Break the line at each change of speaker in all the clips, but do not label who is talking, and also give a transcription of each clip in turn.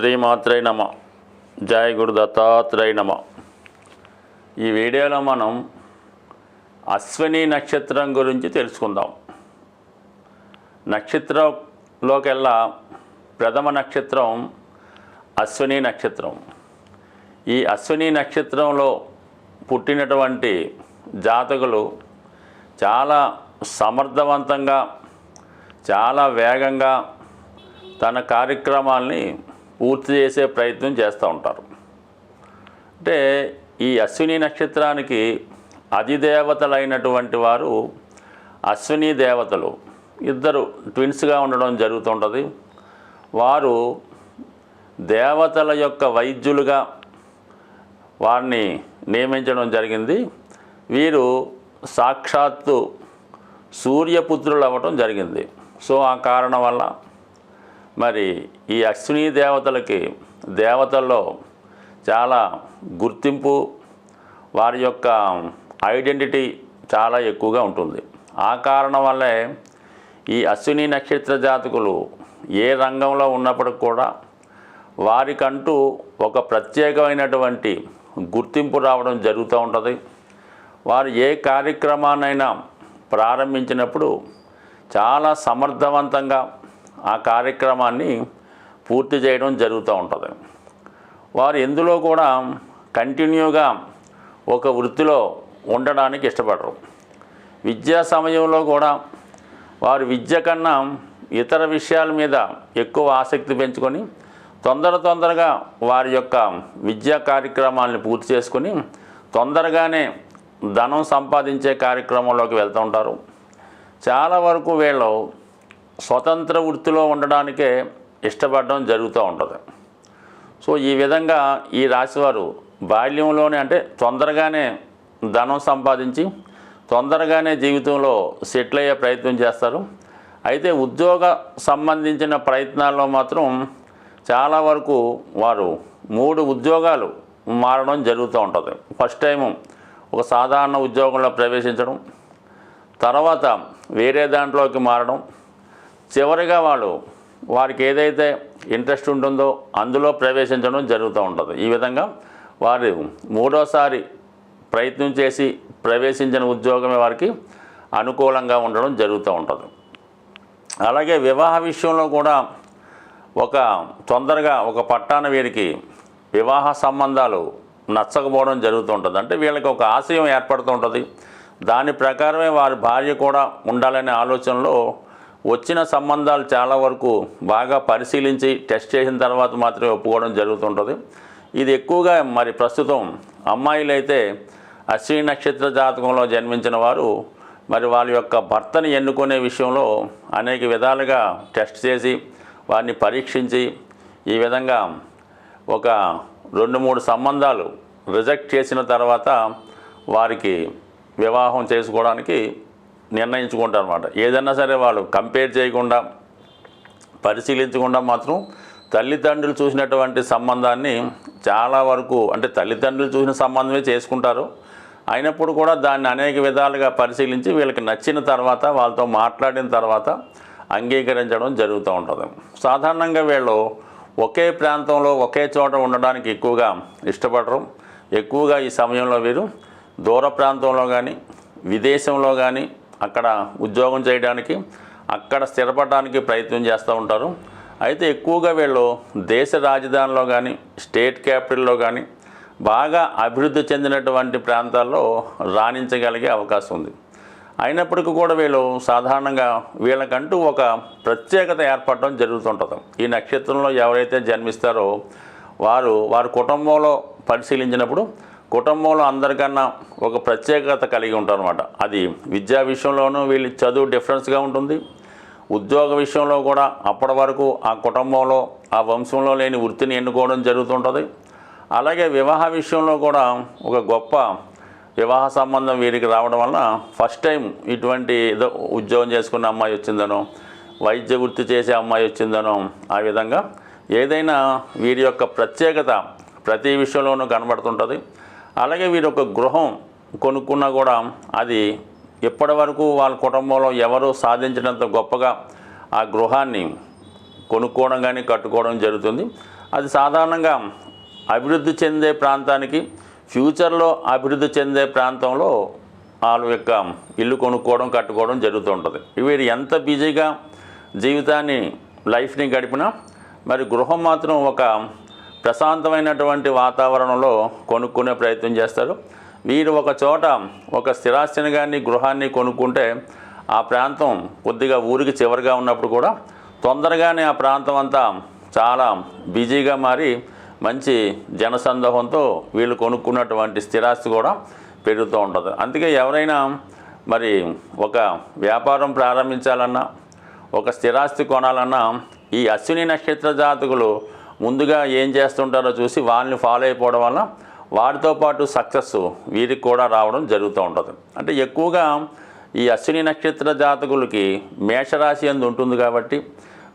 శ్రీమాత్రే నమ. జయ గురు దత్తాత్రేయ నమ. ఈ వీడియోలో మనం అశ్విని నక్షత్రం గురించి తెలుసుకుందాం. నక్షత్రంలోకెల్లా ప్రథమ నక్షత్రం అశ్విని నక్షత్రం. ఈ అశ్విని నక్షత్రంలో పుట్టినటువంటి జాతకులు చాలా సమర్థవంతంగా, చాలా వేగంగా తన కార్యక్రమాల్ని పూర్తి చేసే ప్రయత్నం చేస్తూ ఉంటారు. అంటే ఈ అశ్విని నక్షత్రానికి అధిదేవతలైనటువంటి వారు అశ్విని దేవతలు ఇద్దరు ట్విన్స్గా ఉండడం జరుగుతుంటుంది. వారు దేవతల యొక్క వైద్యులుగా వారిని నియమించడం జరిగింది. వీరు సాక్షాత్తు సూర్యపుత్రులు అవ్వటం జరిగింది. సో ఆ కారణం వల్ల మరి ఈ అశ్విని దేవతల్లో చాలా గుర్తింపు, వారి యొక్క ఐడెంటిటీ చాలా ఎక్కువగా ఉంటుంది. ఆ కారణం వల్లే ఈ అశ్విని నక్షత్ర జాతకులు ఏ రంగంలో ఉన్నప్పటికి కూడా వారికంటూ ఒక ప్రత్యేకమైనటువంటి గుర్తింపు రావడం జరుగుతూ ఉంటుంది. వారు ఏ కార్యక్రమాన్నైనా ప్రారంభించినప్పుడు చాలా సమర్థవంతంగా ఆ కార్యక్రమాన్ని పూర్తి చేయడం జరుగుతూ ఉంటుంది. వారు ఎందులో కూడా కంటిన్యూగా ఒక వృత్తిలో ఉండడానికి ఇష్టపడరు. విద్యా సమయంలో కూడా వారు విద్య కన్నా ఇతర విషయాల మీద ఎక్కువ ఆసక్తి పెంచుకొని తొందరగా వారి యొక్క విద్యా కార్యక్రమాలను పూర్తి చేసుకొని తొందరగానే ధనం సంపాదించే కార్యక్రమంలోకి వెళ్తూ ఉంటారు. చాలా వరకు వీళ్ళు స్వతంత్ర వృత్తిలో ఉండడానికే ఇష్టపడడం జరుగుతూ ఉంటుంది. సో ఈ విధంగా ఈ రాశివారు బాల్యంలోనే, అంటే తొందరగానే ధనం సంపాదించి తొందరగానే జీవితంలో సెటిల్ అయ్యే ప్రయత్నం చేస్తారు. అయితే ఉద్యోగ సంబంధించిన ప్రయత్నాల్లో మాత్రం చాలా వరకు వారు 3 ఉద్యోగాలు మారడం జరుగుతూ ఉంటుంది. ఫస్ట్ టైము ఒక సాధారణ ఉద్యోగంలో ప్రవేశించడం, తర్వాత వేరే దాంట్లోకి మారడం, చివరిగా వారికి ఏదైతే ఇంట్రెస్ట్ ఉంటుందో అందులో ప్రవేశించడం జరుగుతూ ఉంటుంది. ఈ విధంగా వారు 3వసారి ప్రయత్నం చేసి ప్రవేశించిన ఉద్యోగమే వారికి అనుకూలంగా ఉండడం జరుగుతూ ఉంటుంది. అలాగే వివాహ విషయంలో కూడా తొందరగా ఒక పట్టాన వీరికి వివాహ సంబంధాలు నచ్చకపోవడం జరుగుతూ ఉంటుంది. అంటే వీళ్ళకి ఒక ఆశయం ఏర్పడుతూ ఉంటుంది. దాని ప్రకారమే వారి భార్య కూడా ఉండాలనే ఆలోచనలో వచ్చిన సంబంధాలు చాలా వరకు బాగా పరిశీలించి టెస్ట్ చేసిన తర్వాత మాత్రమే ఒప్పుకోవడం జరుగుతుంటుంది. ఇది ఎక్కువగా మరి ప్రస్తుతం అమ్మాయిలైతే అశ్విని నక్షత్ర జాతకంలో జన్మించిన వారు మరి వాళ్ళ యొక్క భర్తని ఎన్నుకునే విషయంలో అనేక విధాలుగా టెస్ట్ చేసి వారిని పరీక్షించి ఈ విధంగా ఒక 2-3 సంబంధాలు రిజెక్ట్ చేసిన తర్వాత వారికి వివాహం చేసుకోవడానికి నిర్ణయించుకుంటారు అన్నమాట. ఏదన్నా సరే వాళ్ళు కంపేర్ చేయకుండా, పరిశీలించకుండా మాత్రం తల్లిదండ్రులు చూసినటువంటి సంబంధాన్ని చాలా వరకు, అంటే తల్లిదండ్రులు చూసిన సంబంధమే చేసుకుంటారు. అయినప్పుడు కూడా దాన్ని అనేక విధాలుగా పరిశీలించి వీళ్ళకి నచ్చిన తర్వాత వాళ్ళతో మాట్లాడిన తర్వాత అంగీకరించడం జరుగుతూ ఉంటుంది. సాధారణంగా వీళ్ళు ఒకే ప్రాంతంలో ఒకే చోట ఉండడానికి ఎక్కువగా ఇష్టపడరు. ఎక్కువగా ఈ సమయంలో వీరు దూర ప్రాంతంలో కానీ విదేశంలో కానీ అక్కడ ఉద్యోగం చేయడానికి, అక్కడ స్థిరపడడానికి ప్రయత్నం చేస్తూ ఉంటారు. అయితే ఎక్కువగా వీళ్ళు దేశ రాజధానిలో కానీ స్టేట్ క్యాపిటల్లో కానీ బాగా అభివృద్ధి చెందినటువంటి ప్రాంతాల్లో రాణించగలిగే అవకాశం ఉంది. అయినప్పటికీ కూడా వీళ్ళు సాధారణంగా వీళ్ళకంటూ ఒక ప్రత్యేకత ఏర్పడడం జరుగుతుంటుంది. ఈ నక్షత్రంలో ఎవరైతే జన్మిస్తారో వారి కుటుంబంలో పరిశీలించినప్పుడు కుటుంబంలో అందరికన్నా ఒక ప్రత్యేకత కలిగి ఉంటారు అన్నమాట. అది విద్యా విషయంలోనూ వీళ్ళ చదువు డిఫరెన్స్గా ఉంటుంది. ఉద్యోగ విషయంలో కూడా అప్పటి వరకు ఆ కుటుంబంలో ఆ వంశంలో లేని వృత్తిని ఎన్నుకోవడం జరుగుతుంటుంది. అలాగే వివాహ విషయంలో కూడా ఒక గొప్ప వివాహ సంబంధం వీరికి రావడం వలన ఫస్ట్ టైం ఇటువంటి ఏదో ఉద్యోగం చేసుకున్న అమ్మాయి వచ్చిందనో, వైద్య వృత్తి చేసే అమ్మాయి వచ్చిందనో, ఆ విధంగా ఏదైనా వీరి యొక్క ప్రత్యేకత ప్రతి విషయంలోనూ కనబడుతుంటుంది. అలాగే వీరు ఒక గృహం కొనుక్కున్నా కూడా అది ఇప్పటి వరకు వాళ్ళ కుటుంబంలో ఎవరు సాధించినంత గొప్పగా ఆ గృహాన్ని కొనుక్కోవడం కానీ కట్టుకోవడం జరుగుతుంది. అది సాధారణంగా అభివృద్ధి చెందే ప్రాంతానికి ఫ్యూచర్లో అభివృద్ధి చెందే ప్రాంతంలో వాళ్ళ యొక్క ఇల్లు కొనుక్కోవడం కట్టుకోవడం జరుగుతూ ఉంటుంది. వీరు ఎంత బిజీగా జీవితాన్ని లైఫ్ని గడిపినా మరి గృహం మాత్రం ఒక ప్రశాంతమైనటువంటి వాతావరణంలో కొనుక్కునే ప్రయత్నం చేస్తారు. వీరు ఒక చోట ఒక స్థిరాస్తిని కానీ గృహాన్ని కొనుక్కుంటే ఆ ప్రాంతం కొద్దిగా ఊరికి చివరిగా ఉన్నప్పుడు కూడా తొందరగానే ఆ ప్రాంతం అంతా చాలా బిజీగా మారి మంచి జనసందోహంతో వీళ్ళు కొనుక్కున్నటువంటి స్థిరాస్తి కూడా పెరుగుతూ ఉంటుంది. అందుకే ఎవరైనా మరి ఒక వ్యాపారం ప్రారంభించాలన్నా ఒక స్థిరాస్తి కొనాలన్నా ఈ అశ్విని నక్షత్ర జాతకులు ముందుగా ఏం చేస్తుంటారో చూసి వాళ్ళని ఫాలో అయిపోవడం వల్ల వారితో పాటు సక్సెస్ వీరికి కూడా రావడం జరుగుతూ ఉంటుంది. అంటే ఎక్కువగా ఈ అశ్విని నక్షత్ర జాతకులకి మేషరాశి అందు ఉంటుంది కాబట్టి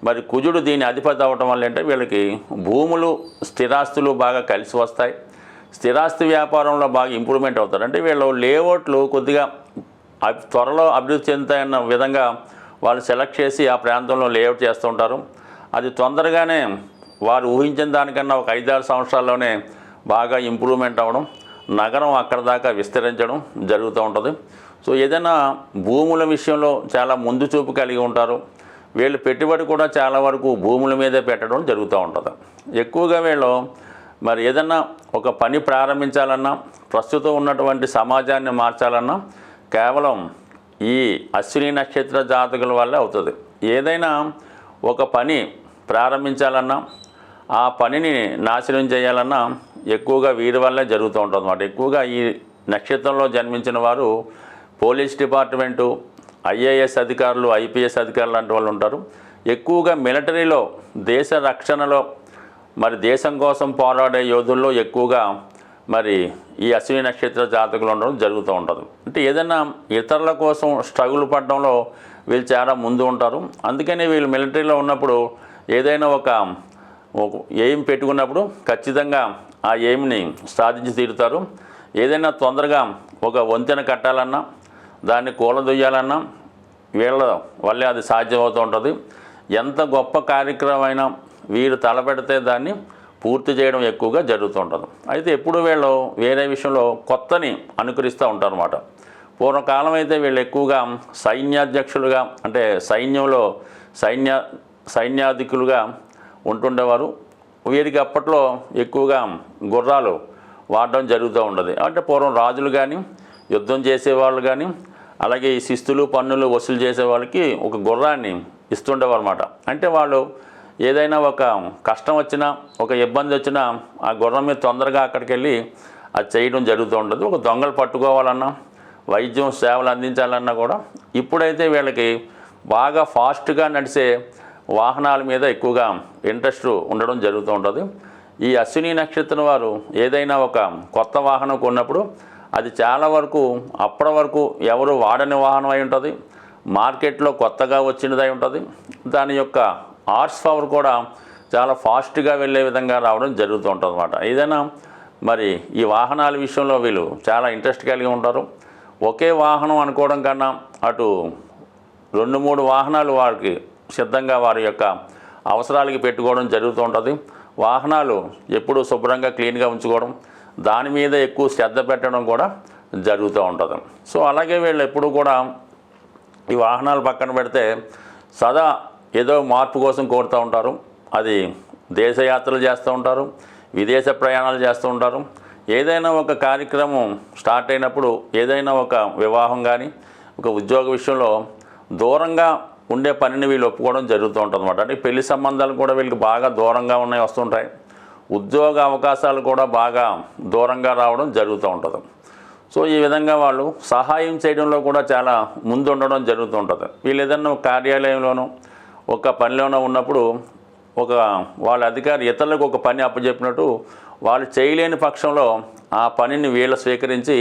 మరి కుజుడు దీని అధిపతి అవ్వటం వల్ల అంటే వీళ్ళకి భూములు స్థిరాస్తులు బాగా కలిసి వస్తాయి. స్థిరాస్తి వ్యాపారంలో బాగా ఇంప్రూవ్మెంట్ అవుతారు. అంటే వీళ్ళు లేఅవుట్లు కొద్దిగా త్వరలో అభివృద్ధి చెందుతాయన్న విధంగా వాళ్ళు సెలెక్ట్ చేసి ఆ ప్రాంతంలో లేఅవుట్ చేస్తూ ఉంటారు. అది తొందరగానే వారు ఊహించిన దానికన్నా ఒక 5-6 సంవత్సరాల్లోనే బాగా ఇంప్రూవ్మెంట్ అవ్వడం, నగరం అక్కడ దాకా విస్తరించడం జరుగుతూ ఉంటుంది. సో ఏదైనా భూముల విషయంలో చాలా ముందు చూపు కలిగి ఉంటారు. వీళ్ళు పెట్టుబడి కూడా చాలా వరకు భూముల మీదే పెట్టడం జరుగుతూ ఉంటుంది. ఎక్కువగా వీళ్ళు మరి ఏదన్నా ఒక పని ప్రారంభించాలన్నా ప్రస్తుతం ఉన్నటువంటి సమాజాన్ని మార్చాలన్నా కేవలం ఈ అశ్విని నక్షత్ర జాతకుల వల్లే అవుతుంది. ఏదైనా ఒక పని ప్రారంభించాలన్నా ఆ పనిని నాశనం చేయాలన్నా ఎక్కువగా వీరి వల్లే జరుగుతూ ఉంటుంది అన్నమాట. ఎక్కువగా ఈ నక్షత్రంలో జన్మించిన వారు పోలీస్ డిపార్ట్మెంటు, ఐఏఎస్ అధికారులు, ఐపీఎస్ అధికారులు లాంటి వాళ్ళు ఉంటారు. ఎక్కువగా మిలిటరీలో దేశ రక్షణలో మరి దేశం కోసం పోరాడే యోధుల్లో ఎక్కువగా మరి ఈ అశ్విని నక్షత్ర జాతకులు ఉండడం జరుగుతూ ఉంటుంది. అంటే ఏదైనా ఇతరుల కోసం స్ట్రగుల్ పడడంలో వీళ్ళు చాలా ముందు ఉంటారు. అందుకని వీళ్ళు మిలిటరీలో ఉన్నప్పుడు ఏదైనా ఒక ఎయిమ్ పెట్టుకున్నప్పుడు ఖచ్చితంగా ఆ ఎయిమ్ని సాధించి తీరుతారు. ఏదైనా తొందరగా ఒక వంతెన కట్టాలన్నా దాన్ని కూలదొయ్యాలన్నా వీళ్ళ వల్లే అది సాధ్యమవుతూ ఉంటుంది. ఎంత గొప్ప కార్యక్రమం అయినా వీరు తలపెడితే దాన్ని పూర్తి చేయడం ఎక్కువగా జరుగుతూ ఉంటుంది. అయితే ఎప్పుడు వీళ్ళు వేరే విషయంలో కొత్తని అనుకరిస్తూ ఉంటారు అన్నమాట. పూర్వకాలం అయితే వీళ్ళు ఎక్కువగా సైన్యాధ్యక్షులుగా అంటే సైన్యంలో సైన్యాధికులుగా ఉంటుండేవారు. వీరికి అప్పట్లో ఎక్కువగా గుర్రాలు వాడడం జరుగుతూ ఉండదు. అంటే పూర్వం రాజులు కానీ యుద్ధం చేసేవాళ్ళు కానీ అలాగే ఈ శిస్తులు పన్నులు వసూలు చేసే వాళ్ళకి ఒక గుర్రాన్ని ఇస్తుండేవారు అన్నమాట. అంటే వాళ్ళు ఏదైనా ఒక కష్టం వచ్చినా ఒక ఇబ్బంది వచ్చినా ఆ గుర్రం మీద తొందరగా అక్కడికి వెళ్ళి అది చేయడం జరుగుతూ ఉంటుంది. ఒక దొంగలు పట్టుకోవాలన్నా వైద్యం సేవలు అందించాలన్నా కూడా ఇప్పుడైతే వీళ్ళకి బాగా ఫాస్ట్గా నడిచే వాహనాల మీద ఎక్కువగా ఇంట్రెస్ట్ ఉండడం జరుగుతూ ఉంటుంది. ఈ అశ్విని నక్షత్రం వారు ఏదైనా ఒక కొత్త వాహనం కొన్నప్పుడు అది చాలా వరకు అప్పటి వరకు ఎవరు వాడని వాహనం అయి ఉంటుంది, మార్కెట్లో కొత్తగా వచ్చినదై ఉంటుంది. దాని యొక్క హార్స్ పవర్ కూడా చాలా ఫాస్ట్గా వెళ్ళే విధంగా రావడం జరుగుతూ ఉంటుంది అన్నమాట. ఏదైనా మరి ఈ వాహనాల విషయంలో వీళ్ళు చాలా ఇంట్రెస్ట్ కలిగి ఉంటారు. ఒకే వాహనం అనుకోవడం కన్నా అటు 2-3 వాహనాలు వారికి సిద్ధంగా వారి యొక్క అవసరాలకి పెట్టుకోవడం జరుగుతూ ఉంటుంది. వాహనాలు ఎప్పుడూ శుభ్రంగా క్లీన్గా ఉంచుకోవడం, దాని మీద ఎక్కువ శ్రద్ధ పెట్టడం కూడా జరుగుతూ ఉంటుంది. సో అలాగే వీళ్ళు ఎప్పుడు కూడా ఈ వాహనాలు పక్కన పెడితే సదా ఏదో మార్పు కోసం కోరుతూ ఉంటారు. అది దేశయాత్రలు చేస్తూ ఉంటారు, విదేశ ప్రయాణాలు చేస్తూ ఉంటారు. ఏదైనా ఒక కార్యక్రమం స్టార్ట్ అయినప్పుడు ఏదైనా ఒక వివాహం కానీ ఒక ఉద్యోగ విషయంలో దూరంగా ఉండే పనిని వీళ్ళు ఒప్పుకోవడం జరుగుతూ ఉంటుంది అన్నమాట. అంటే పెళ్లి సంబంధాలు కూడా వీళ్ళకి బాగా దూరంగా ఉన్నాయి వస్తుంటాయి. ఉద్యోగ అవకాశాలు కూడా బాగా దూరంగా రావడం జరుగుతూ ఉంటుంది. సో ఈ విధంగా వాళ్ళు సహాయం చేయడంలో కూడా చాలా ముందు ఉండడం జరుగుతూ ఉంటుంది. వీళ్ళు ఏదన్నా కార్యాలయంలోనూ ఒక పనిలోనూ ఉన్నప్పుడు ఒక వాళ్ళ అధికారి ఇతరులకు ఒక పని అప్పచెప్పినట్టు వాళ్ళు చేయలేని పక్షంలో ఆ పనిని వీళ్ళు స్వీకరించి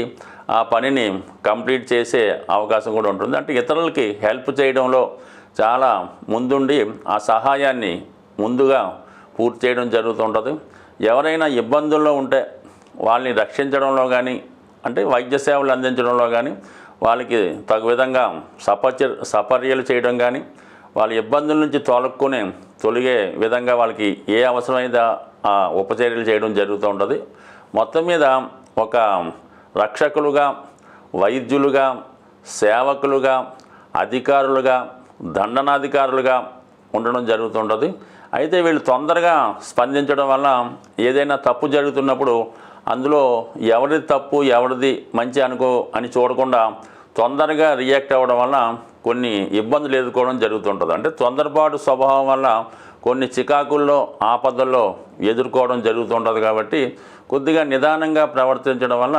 ఆ పనిని కంప్లీట్ చేసే అవకాశం కూడా ఉంటుంది. అంటే ఇతరులకి హెల్ప్ చేయడంలో చాలా ముందుండి ఆ సహాయాన్ని ముందుగా పూర్తి చేయడం జరుగుతుంటుంది. ఎవరైనా ఇబ్బందుల్లో ఉంటే వాళ్ళని రక్షించడంలో కానీ అంటే వైద్య సేవలు అందించడంలో కానీ వాళ్ళకి తగు విధంగా సపర్యలు చేయడం కానీ వాళ్ళ ఇబ్బందుల నుంచి తొలగే విధంగా వాళ్ళకి ఏ అవసరమైతే ఉపచర్యలు చేయడం జరుగుతూ ఉంటుంది. మొత్తం మీద ఒక రక్షకులుగా, వైద్యులుగా, సేవకులుగా, అధికారులుగా, దండనాధికారులుగా ఉండడం జరుగుతుంటుంది. అయితే వీళ్ళు తొందరగా స్పందించడం వల్ల ఏదైనా తప్పు జరుగుతున్నప్పుడు అందులో ఎవరిది తప్పు ఎవరిది మంచి అని చూడకుండా తొందరగా రియాక్ట్ అవ్వడం వల్ల కొన్ని ఇబ్బందులు ఎదుర్కోవడం జరుగుతుంటుంది. అంటే తొందరపాటు స్వభావం వల్ల కొన్ని చికాకుల్లో, ఆపదల్లో ఎదుర్కోవడం జరుగుతుంటుంది. కాబట్టి కొద్దిగా నిదానంగా ప్రవర్తించడం వల్ల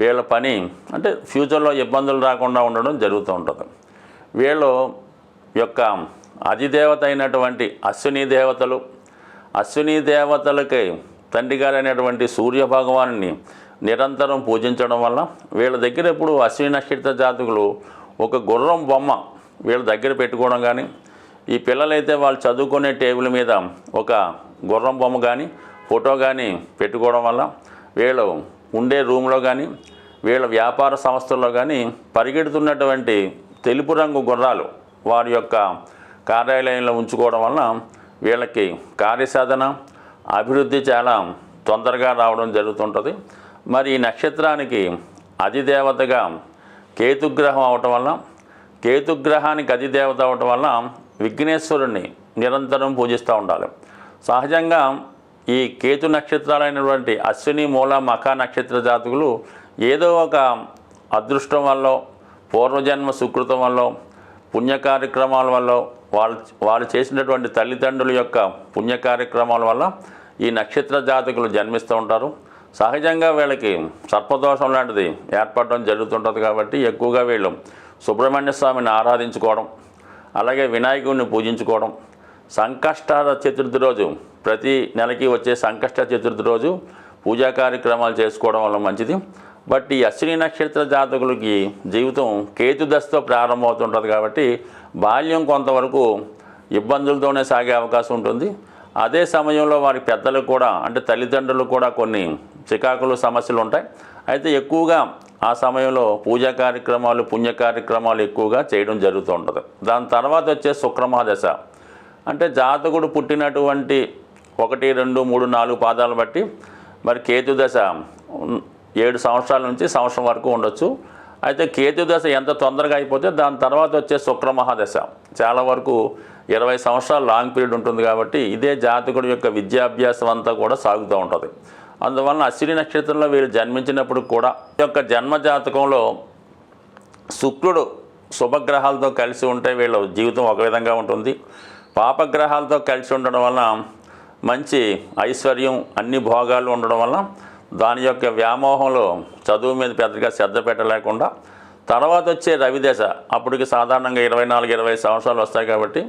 వీళ్ళ పని అంటే ఫ్యూచర్లో ఇబ్బందులు రాకుండా ఉండడం జరుగుతూ ఉంటుంది. వీళ్ళు యొక్క అధిదేవత అయినటువంటి అశ్విని దేవతలకి తండ్రి గారు అయినటువంటి సూర్య భగవాను నిరంతరం పూజించడం వల్ల వీళ్ళ దగ్గర ఎప్పుడు అశ్విని నక్షత్ర జాతకులు ఒక గుర్రం బొమ్మ వీళ్ళ దగ్గర పెట్టుకోవడం కానీ, ఈ పిల్లలైతే వాళ్ళు చదువుకునే టేబుల్ మీద ఒక గుర్రం బొమ్మ కానీ ఫోటో కానీ పెట్టుకోవడం వల్ల వీళ్ళు ఉండే రూమ్లో కానీ వీళ్ళ వ్యాపార సంస్థల్లో కానీ పరిగెడుతున్నటువంటి తెలుపు రంగు గుర్రాలు వారి యొక్క కార్యాలయంలో ఉంచుకోవడం వలన వీళ్ళకి కార్యసాధన, అభివృద్ధి చాలా తొందరగా రావడం జరుగుతుంటుంది. మరి ఈ నక్షత్రానికి అధిదేవతగా కేతుగ్రహం అవటం వల్ల, కేతుగ్రహానికి అధిదేవత అవటం వల్ల విఘ్నేశ్వరుణ్ణి నిరంతరం పూజిస్తూ ఉండాలి. సహజంగా ఈ కేతు నక్షత్రాలైనటువంటి అశ్విని, మూల, మఖ నక్షత్ర జాతకులు ఏదో ఒక అదృష్టం వల్ల, పూర్వజన్మ సుకృతం వల్ల, పుణ్య కార్యక్రమాల వల్ల, వాళ్ళు చేసినటువంటి తల్లిదండ్రుల యొక్క పుణ్య కార్యక్రమాల వల్ల ఈ నక్షత్ర జాతకులు జన్మిస్తూ ఉంటారు. సహజంగా వీళ్ళకి సర్పదోషం లాంటిది ఏర్పడడం జరుగుతుంటుంది. కాబట్టి ఎక్కువగా వీళ్ళు సుబ్రహ్మణ్య స్వామిని ఆరాధించుకోవడం, అలాగే వినాయకుడిని పూజించుకోవడం, సంకష్ట చతుర్థి రోజు ప్రతి నెలకి వచ్చే సంకష్ట చతుర్థి రోజు పూజా కార్యక్రమాలు చేసుకోవడం వల్ల మంచిది. బట్ ఈ అశ్విని నక్షత్ర జాతకులకి జీవితం కేతుదశతో ప్రారంభమవుతుంటుంది. కాబట్టి బాల్యం కొంతవరకు ఇబ్బందులతోనే సాగే అవకాశం ఉంటుంది. అదే సమయంలో వారి పెద్దలకు కూడా అంటే తల్లిదండ్రులకు కూడా కొన్ని చికాకులు, సమస్యలు ఉంటాయి. అయితే ఎక్కువగా ఆ సమయంలో పూజా కార్యక్రమాలు, పుణ్య కార్యక్రమాలు ఎక్కువగా చేయడం జరుగుతూ ఉంటుంది. దాని తర్వాత వచ్చే శుక్రమహాదశ అంటే జాతకుడు పుట్టినటువంటి 1, 2, 3, 4 పాదాలు బట్టి మరి కేతుదశ 7 సంవత్సరాల నుంచి సంవత్సరం వరకు ఉండొచ్చు. అయితే కేతుదశ ఎంత తొందరగా అయిపోతే దాని తర్వాత వచ్చే శుక్రమహాదశ చాలా వరకు 20 సంవత్సరాలు లాంగ్ పీరియడ్ ఉంటుంది. కాబట్టి ఇదే జాతకుడి యొక్క విద్యాభ్యాసం అంతా కూడా సాగుతూ ఉంటుంది. అందువలన అశ్విని నక్షత్రంలో వీరు జన్మించినప్పుడు కూడా ఈ యొక్క జన్మ జాతకంలో శుక్రుడు శుభగ్రహాలతో కలిసి ఉంటే వీళ్ళ జీవితం ఒక విధంగా ఉంటుంది. పాపగ్రహాలతో కలిసి ఉండడం వలన మంచి ఐశ్వర్యం, అన్ని భోగాలు ఉండడం వలన దాని యొక్క వ్యామోహంలో చదువు మీద పెద్దగా శ్రద్ధ పెట్టలేకుండా తర్వాత వచ్చే రవిదశ అప్పటికి సాధారణంగా 24-20 సంవత్సరాలు వస్తాయి. కాబట్టి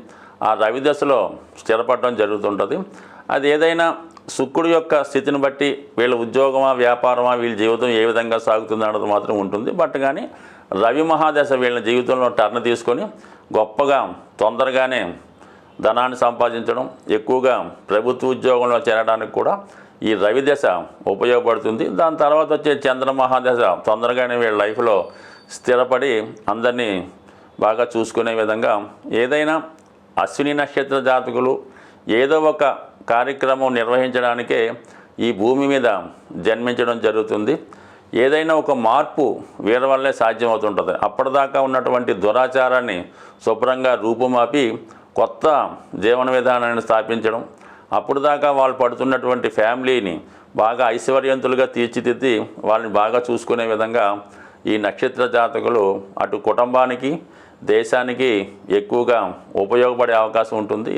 ఆ రవిదశలో స్థిరపడడం జరుగుతుంటుంది. అది ఏదైనా శుక్రుడు యొక్క స్థితిని బట్టి వీళ్ళ ఉద్యోగమా, వ్యాపారమా, వీళ్ళ జీవితం ఏ విధంగా సాగుతుంది అన్నది మాత్రం ఉంటుంది. బట్ కానీ రవి మహాదశ వీళ్ళ జీవితంలో టర్న్ తీసుకొని గొప్పగా తొందరగానే ధనాన్ని సంపాదించడం, ఎక్కువగా ప్రభుత్వ ఉద్యోగంలో చేరడానికి కూడా ఈ రవిదశ ఉపయోగపడుతుంది. దాని తర్వాత వచ్చే చంద్ర మహాదశ తొందరగానే వీళ్ళ లైఫ్లో స్థిరపడి అందరినీ బాగా చూసుకునే విధంగా ఏదైనా అశ్విని నక్షత్ర జాతకులు ఏదో ఒక కార్యక్రమం నిర్వహించడానికే ఈ భూమి మీద జన్మించడం జరుగుతుంది. ఏదైనా ఒక మార్పు వీరి వల్లే సాధ్యమవుతుంటుంది. అప్పటిదాకా ఉన్నటువంటి దురాచారాన్ని శుభ్రంగా రూపుమాపి కొత్త జీవన విధానాన్ని స్థాపించడం, అప్పుడు దాకా వాళ్ళు పడుతున్నటువంటి ఫ్యామిలీని బాగా ఐశ్వర్యంతులుగా తీర్చిదిద్ది వాళ్ళని బాగా చూసుకునే విధంగా ఈ నక్షత్ర జాతకులు అటు కుటుంబానికి, దేశానికి ఎక్కువగా ఉపయోగపడే అవకాశం ఉంటుంది.